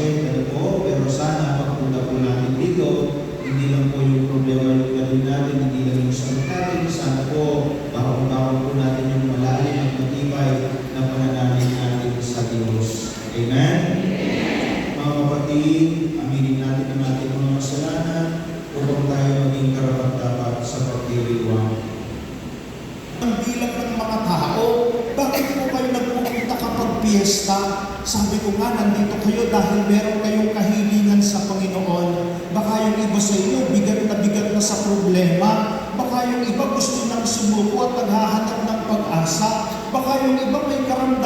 budget, ano po, pero sana pagpunta po natin dito, hindi lang po yung problema yung gawin natin, hindi lang yung sagot natin, sana po, bawang po natin yung malalim at matibay na pananalig natin sa Diyos. Amen? Mga kapatid, aminin natin ang ating mga kasalanan upang tayo maging karapat-dapat sa pagdiriwang. Ang bilang ng mga tao, bakit po kayo nagpupunta kapag piyesta? Sabi ko nga, nandito kayo dahil meron kayong kahilingan sa Panginoon. Baka yung iba sa inyo, bigat na sa problema. Baka yung iba gusto nang sumuko at naghahanap ng pag-asa. Baka yung iba may karamdaman